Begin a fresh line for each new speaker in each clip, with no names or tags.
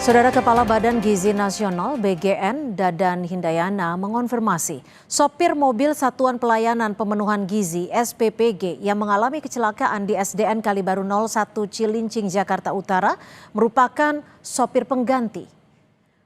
Saudara Kepala Badan Gizi Nasional BGN Dadan Hindayana mengonfirmasi sopir mobil Satuan Pelayanan Pemenuhan Gizi SPPG yang mengalami kecelakaan di SDN Kalibaru 01 Cilincing, Jakarta Utara merupakan sopir pengganti.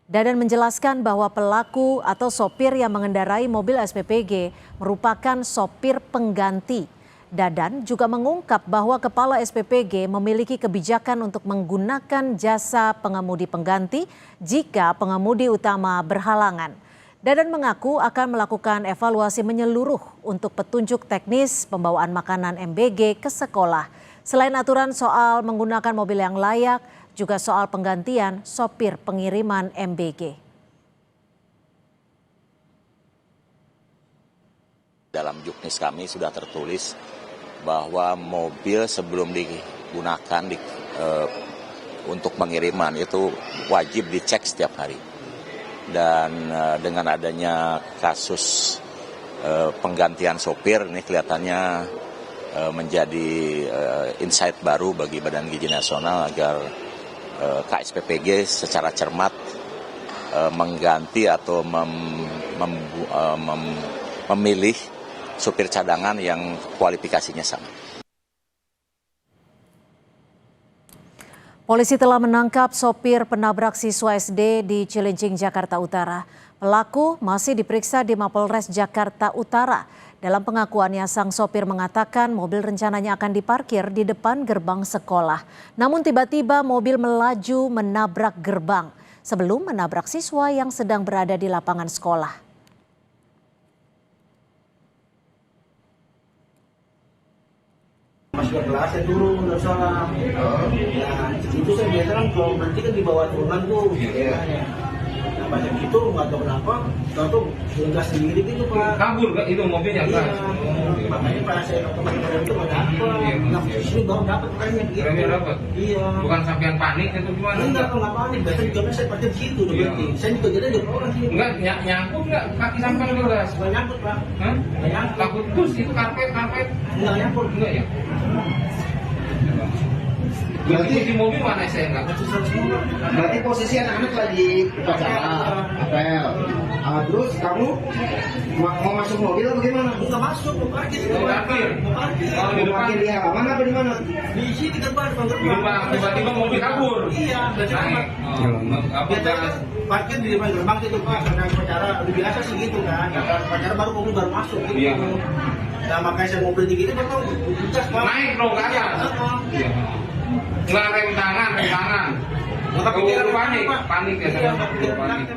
Dadan menjelaskan bahwa pelaku atau sopir yang mengendarai mobil SPPG merupakan sopir pengganti. Dadan juga mengungkap bahwa Kepala SPPG memiliki kebijakan untuk menggunakan jasa pengemudi pengganti jika pengemudi utama berhalangan. Dadan mengaku akan melakukan evaluasi menyeluruh untuk petunjuk teknis pembawaan makanan MBG ke sekolah. Selain aturan soal menggunakan mobil yang layak, juga soal penggantian sopir pengiriman MBG.
Dalam juknis kami sudah tertulis bahwa mobil sebelum digunakan untuk pengiriman itu wajib dicek setiap hari. Dan dengan adanya kasus penggantian sopir ini kelihatannya menjadi insight baru bagi Badan Gizi Nasional agar KSPPG secara cermat mengganti atau memilih supir cadangan yang kualifikasinya sama.
Polisi telah menangkap sopir penabrak siswa SD di Cilincing, Jakarta Utara. Pelaku masih diperiksa di Mapolres Jakarta Utara. Dalam pengakuannya, sang sopir mengatakan mobil rencananya akan diparkir di depan gerbang sekolah. Namun tiba-tiba mobil melaju menabrak gerbang sebelum menabrak siswa yang sedang berada di lapangan sekolah.
Masuk ke kelas, saya turun, nggak salah. Ya, itu saya biasa kan kalau berhenti kan di bawah turunan tuh. Nah, banyak itu nggak tahu kenapa, tahu gas sendiri gitu Pak.
Kabur itu mobilnya kan?
Makanya pada saya teman-teman itu nggak dapat. Nah, di sini baru dapat remnya gitu.
Remnya dapat?
Iya.
Bukan sampean panik atau gimana?
Enggak, kalau nggak panik. Biasanya juga saya parkir di situ udah berhenti. Saya juga jadi ada orang sini.
Enggak, nyangkut nggak kaki sampean ke gelas?
Nggak nyangkut Pak.
Hah?
Nggak nyangkut.
Takut terus itu karpet?
Nggak nyangkut.
Enggak ya? Berarti di mobil mana saya enggak?
Berarti posisi anak-anak lagi upacara apel. Terus kamu mau masuk mobil atau bagaimana?
Nggak masuk, mau parkir.
Mau parkir?
Mau parkir.
Oh, di
Mau
depan.
parkir di halaman apa di mana?
Di sini gerbang.
Di depan, tiba-tiba mobil kabur.
Iya, biasanya
Naik. Apa
biasanya kan parkir di depan gerbang gitu Pak, karena upacara udah biasa sih gitu kan. Karena upacara baru mobil baru masuk gitu.
Iya.
Nah makanya saya mau berhenti gitu memang gas Pak.
naik dong ke atas? Iya. Nggak rem tangan.
Nggak kepikiran
Panik ya.
Iya,
Panik.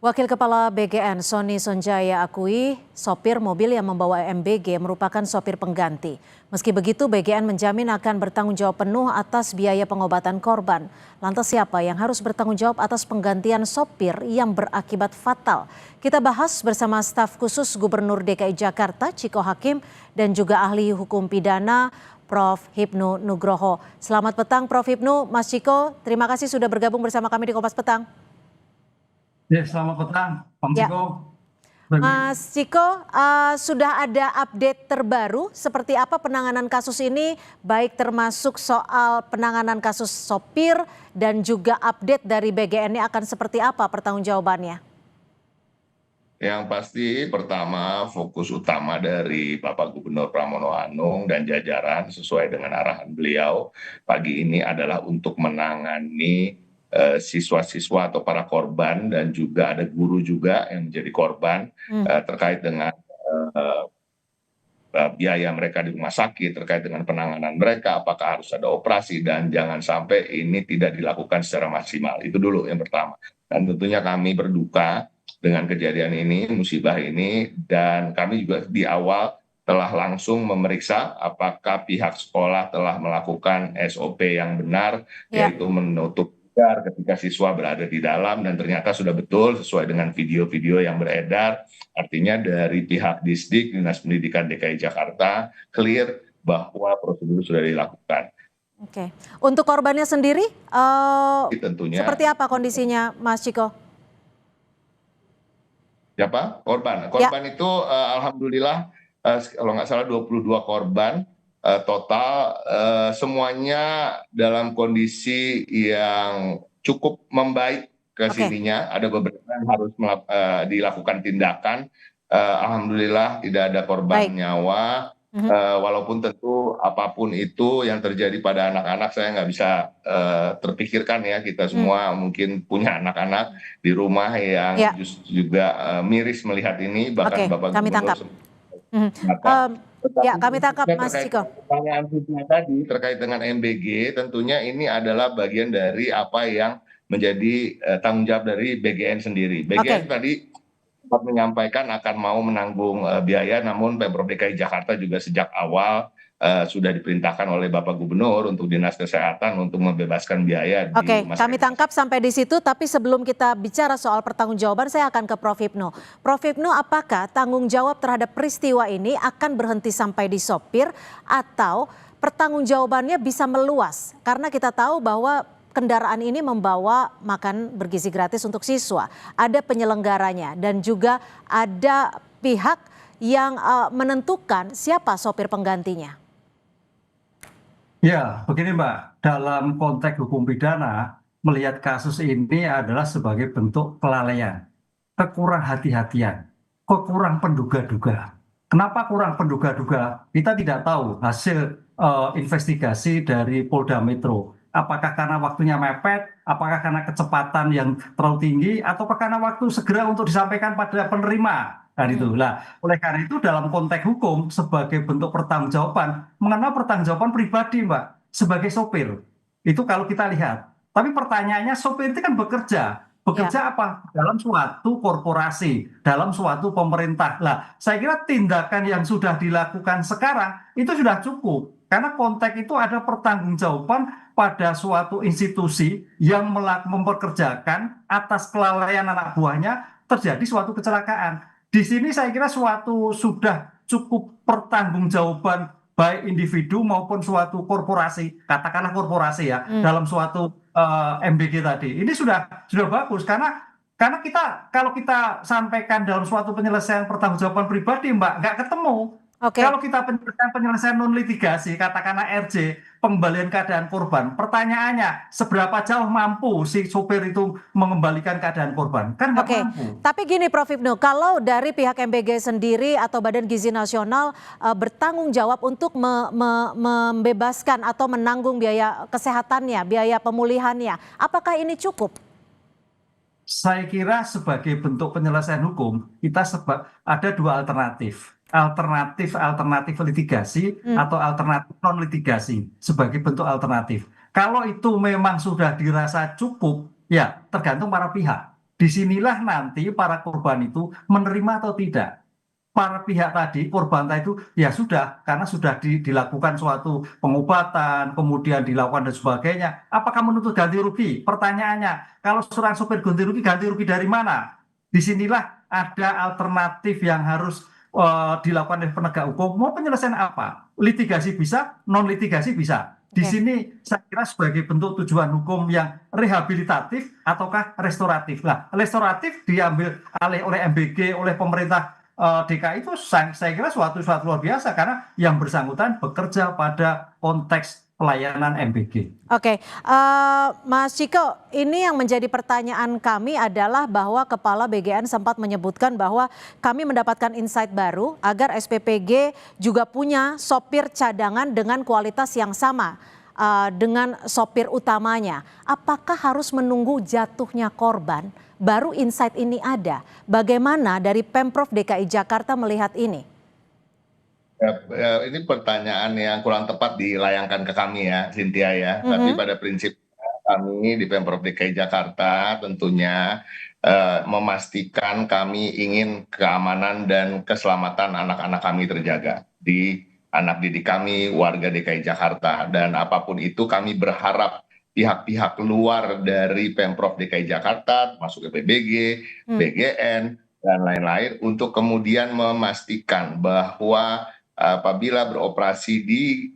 Wakil Kepala BGN Sony Sonjaya akui sopir mobil yang membawa MBG merupakan sopir pengganti. Meski begitu BGN menjamin akan bertanggung jawab penuh atas biaya pengobatan korban. Lantas siapa yang harus bertanggung jawab atas penggantian sopir yang berakibat fatal? Kita bahas bersama staf khusus Gubernur DKI Jakarta Chiko Hakim dan juga ahli hukum pidana Prof. Hipnu Nugroho. Selamat petang Prof. Hipnu. Mas Chiko, terima kasih sudah bergabung bersama kami di Kompas Petang.
Ya, selamat petang, Pak Chiko.
Mas Chiko, sudah ada update terbaru seperti apa penanganan kasus ini, baik termasuk soal penanganan kasus sopir dan juga update dari BGN-nya akan seperti apa pertanggungjawabannya?
Yang pasti pertama fokus utama dari Bapak Gubernur Pramono Anung dan jajaran sesuai dengan arahan beliau pagi ini adalah untuk menangani siswa-siswa atau para korban dan juga ada guru juga yang menjadi korban terkait dengan biaya mereka di rumah sakit, terkait dengan penanganan mereka, apakah harus ada operasi dan jangan sampai ini tidak dilakukan secara maksimal. Itu dulu yang pertama. Dan tentunya kami berduka dengan kejadian ini, musibah ini, dan kami juga di awal telah langsung memeriksa apakah pihak sekolah telah melakukan SOP yang benar, yaitu menutup ketika siswa berada di dalam, dan ternyata sudah betul sesuai dengan video-video yang beredar. Artinya dari pihak Disdik, Dinas Pendidikan DKI Jakarta, clear bahwa prosedur sudah dilakukan.
Oke, untuk korbannya sendiri,
tentunya
seperti apa kondisinya Mas Chiko?
Siapa? Korban. Korban itu alhamdulillah kalau nggak salah 22 korban total semuanya dalam kondisi yang cukup membaik ke
Oke.
sininya. Ada beberapa yang harus dilakukan tindakan. Alhamdulillah tidak ada korban
Baik.
nyawa. Walaupun tentu apapun itu yang terjadi pada anak-anak, saya nggak bisa terpikirkan ya, kita semua mungkin punya anak-anak di rumah yang
Ya.
juga miris melihat ini, bahkan
Oke,
Bapak
kami
Gubernur
tangkap.
sempat.
Ya, kami tangkap Mas
Terkait
Ciko.
pertanyaan Fitna tadi terkait dengan MBG, tentunya ini adalah bagian dari apa yang menjadi tanggung jawab dari BGN sendiri. BGN tadi sempat menyampaikan akan mau menanggung biaya, namun Pemprov DKI Jakarta juga sejak awal sudah diperintahkan oleh Bapak Gubernur untuk Dinas Kesehatan untuk membebaskan biaya di
Oke,
rumah
kami
sakit.
tangkap sampai di situ, tapi sebelum kita bicara soal pertanggungjawaban, saya akan ke Prof. Hipnu. Prof. Hipnu, apakah tanggung jawab terhadap peristiwa ini akan berhenti sampai di sopir atau pertanggungjawabannya bisa meluas? Karena kita tahu bahwa kendaraan ini membawa makan bergizi gratis untuk siswa, ada penyelenggaranya dan juga ada pihak yang menentukan siapa sopir penggantinya.
Ya, begini Mbak, dalam konteks hukum pidana, melihat kasus ini adalah sebagai bentuk kelalaian, kekurang hati-hatian, kekurang penduga-duga. Kenapa kurang penduga-duga? Kita tidak tahu hasil investigasi dari Polda Metro. Apakah karena waktunya mepet, apakah karena kecepatan yang terlalu tinggi, atau karena waktu segera untuk disampaikan pada penerima. Nah, itu. Nah, oleh karena itu dalam konteks hukum sebagai bentuk pertanggungjawaban, mengenal pertanggungjawaban pribadi, Mbak, sebagai sopir. Itu kalau kita lihat. Tapi pertanyaannya, sopir itu kan bekerja. Bekerja apa? Dalam suatu korporasi, dalam suatu pemerintah. Lah, saya kira tindakan yang sudah dilakukan sekarang itu sudah cukup. Karena konteks itu ada pertanggungjawaban pada suatu institusi yang mempekerjakan atas kelalaian anak buahnya terjadi suatu kecelakaan. Di sini saya kira suatu sudah cukup pertanggungjawaban baik individu maupun suatu korporasi, katakanlah korporasi ya, dalam suatu MBG tadi. Ini sudah bagus karena kita kalau kita sampaikan dalam suatu penyelesaian pertanggungjawaban pribadi, Mbak, nggak ketemu. Kalau kita penyelesaian non litigasi, katakanlah RJ, pengembalian keadaan korban, pertanyaannya seberapa jauh mampu si sopir itu mengembalikan keadaan korban? Kan nggak mampu.
Tapi gini Prof. Hipnu, kalau dari pihak MBG sendiri atau Badan Gizi Nasional bertanggung jawab untuk membebaskan atau menanggung biaya kesehatannya, biaya pemulihannya, apakah ini cukup?
Saya kira sebagai bentuk penyelesaian hukum, kita ada dua alternatif. Alternatif litigasi atau alternatif non litigasi sebagai bentuk alternatif. Kalau itu memang sudah dirasa cukup, ya tergantung para pihak. Disinilah nanti para korban itu menerima atau tidak. Para pihak tadi, korban tadi itu ya sudah, karena sudah dilakukan suatu pengobatan, kemudian dilakukan dan sebagainya. Apakah menuntut ganti rugi? Pertanyaannya, kalau seorang sopir ganti rugi dari mana? Disinilah ada alternatif yang harus dilakukan oleh penegak hukum. Mau penyelesaian apa? Litigasi bisa, non litigasi bisa. Di sini saya kira sebagai bentuk tujuan hukum yang rehabilitatif ataukah restoratif. Nah, restoratif diambil alih oleh MBG, oleh pemerintah DKI itu saya kira suatu luar biasa karena yang bersangkutan bekerja pada konteks pelayanan MBG.
Oke, Mas Ciko, ini yang menjadi pertanyaan kami adalah bahwa Kepala BGN sempat menyebutkan bahwa kami mendapatkan insight baru agar SPPG juga punya sopir cadangan dengan kualitas yang sama dengan sopir utamanya. Apakah harus menunggu jatuhnya korban baru insight ini ada? Bagaimana dari Pemprov DKI Jakarta melihat ini?
Ini pertanyaan yang kurang tepat dilayangkan ke kami ya, Cynthia ya. Tapi pada prinsip kami di Pemprov DKI Jakarta tentunya memastikan kami ingin keamanan dan keselamatan anak-anak kami terjaga di anak didik kami, warga DKI Jakarta. Dan apapun itu kami berharap pihak-pihak luar dari Pemprov DKI Jakarta, masuk ke PBG, BGN, dan lain-lain untuk kemudian memastikan bahwa apabila beroperasi di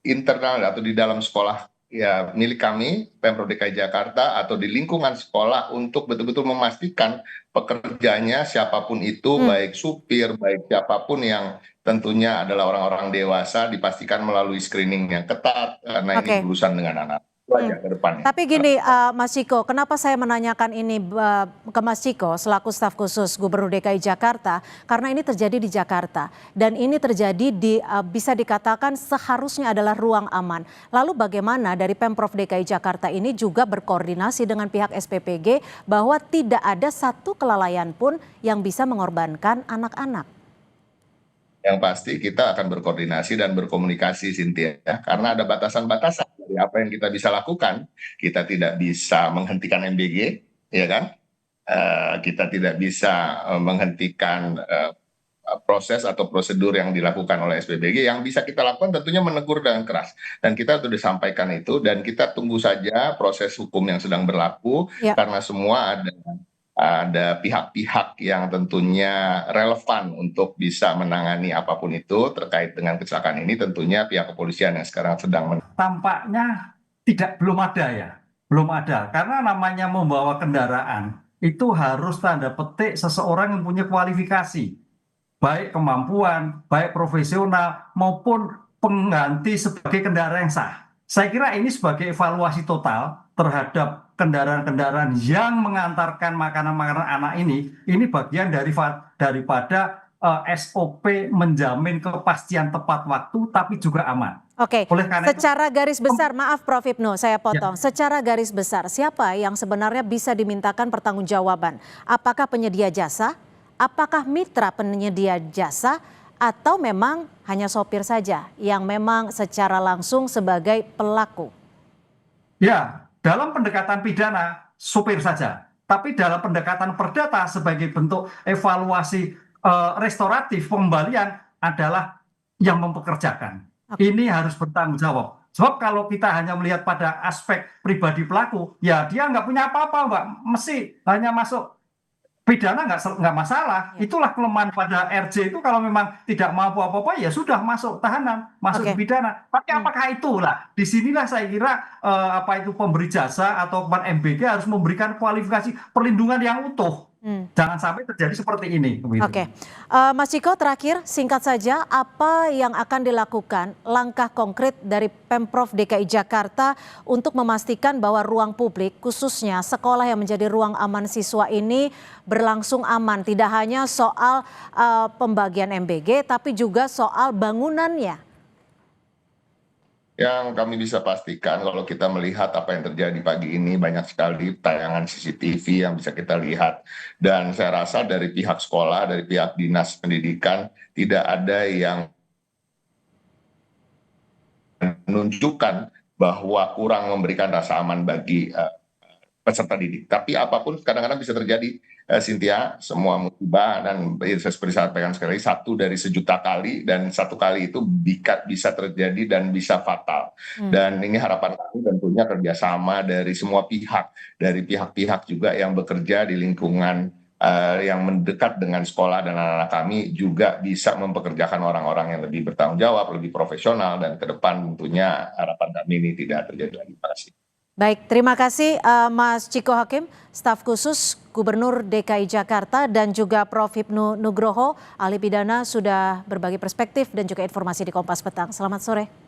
internal atau di dalam sekolah ya milik kami, Pemprov DKI Jakarta atau di lingkungan sekolah untuk betul-betul memastikan pekerjanya siapapun itu, baik supir, baik siapapun yang tentunya adalah orang-orang dewasa dipastikan melalui screening yang ketat karena ini
Oke.
berurusan dengan anak. Itu aja ke depannya.
Tapi gini, Mas Ciko, kenapa saya menanyakan ini ke Mas Ciko selaku staf khusus Gubernur DKI Jakarta? Karena ini terjadi di Jakarta dan ini terjadi di bisa dikatakan seharusnya adalah ruang aman. Lalu bagaimana dari Pemprov DKI Jakarta ini juga berkoordinasi dengan pihak SPPG bahwa tidak ada satu kelalaian pun yang bisa mengorbankan anak-anak?
Yang pasti kita akan berkoordinasi dan berkomunikasi, Cynthia, karena ada batasan-batasan dari apa yang kita bisa lakukan. Kita tidak bisa menghentikan MBG, ya kan? Kita tidak bisa menghentikan proses atau prosedur yang dilakukan oleh SPBG. Yang bisa kita lakukan tentunya menegur dengan keras. Dan kita sudah disampaikan itu, dan kita tunggu saja proses hukum yang sedang berlaku,
Ya.
karena semua ada pihak-pihak yang tentunya relevan untuk bisa menangani apapun itu terkait dengan kecelakaan ini, tentunya pihak kepolisian yang sekarang sedang
Tampaknya belum ada karena namanya membawa kendaraan itu harus tanda petik seseorang yang punya kualifikasi, baik kemampuan, baik profesional maupun pengganti sebagai kendaraan yang sah. Saya kira ini sebagai evaluasi total terhadap kendaraan-kendaraan yang mengantarkan makanan-makanan anak ini bagian daripada SOP menjamin kepastian tepat waktu tapi juga aman.
Oke,
Oleh karena itu,
secara garis besar, maaf Prof. Hipnu, saya potong. Secara garis besar, siapa yang sebenarnya bisa dimintakan pertanggungjawaban? Apakah penyedia jasa? Apakah mitra penyedia jasa? Atau memang hanya sopir saja yang memang secara langsung sebagai pelaku?
ya, dalam pendekatan pidana sopir saja, tapi dalam pendekatan perdata sebagai bentuk evaluasi restoratif pengembalian adalah yang mempekerjakan. Ini harus bertanggung jawab. Sebab kalau kita hanya melihat pada aspek pribadi pelaku, ya dia nggak punya apa-apa, Mbak. Mesti hanya masuk pidana nggak masalah. Itulah kelemahan pada RJ itu, kalau memang tidak mampu apa-apa ya sudah masuk tahanan, masuk
Oke.
pidana. Tapi apakah itulah? Disinilah saya kira pemberi jasa atau MBG harus memberikan kualifikasi perlindungan yang utuh. Jangan sampai terjadi seperti ini.
Oke, Mas Ciko, terakhir singkat saja, apa yang akan dilakukan langkah konkret dari Pemprov DKI Jakarta untuk memastikan bahwa ruang publik khususnya sekolah yang menjadi ruang aman siswa ini berlangsung aman, tidak hanya soal pembagian MBG tapi juga soal bangunannya?
Yang kami bisa pastikan kalau kita melihat apa yang terjadi pagi ini, banyak sekali tayangan CCTV yang bisa kita lihat. Dan saya rasa dari pihak sekolah, dari pihak dinas pendidikan, tidak ada yang menunjukkan bahwa kurang memberikan rasa aman bagi peserta didik. Tapi apapun kadang-kadang bisa terjadi, Cynthia, semua musibah, dan seperti saya sampaikan sekali, satu dari sejuta kali, dan satu kali itu bisa terjadi dan bisa fatal. Dan ini harapan kami tentunya kerjasama dari semua pihak, dari pihak-pihak juga yang bekerja di lingkungan yang mendekat dengan sekolah dan anak-anak kami juga bisa mempekerjakan orang-orang yang lebih bertanggung jawab, lebih profesional, dan ke depan tentunya harapan kami ini tidak terjadi lagi. Terima kasih.
Baik, terima kasih Mas Ciko Hakim, staf khusus Gubernur DKI Jakarta, dan juga Prof. Hipnu Nugroho, ahli pidana, sudah berbagi perspektif dan juga informasi di Kompas Petang. Selamat sore.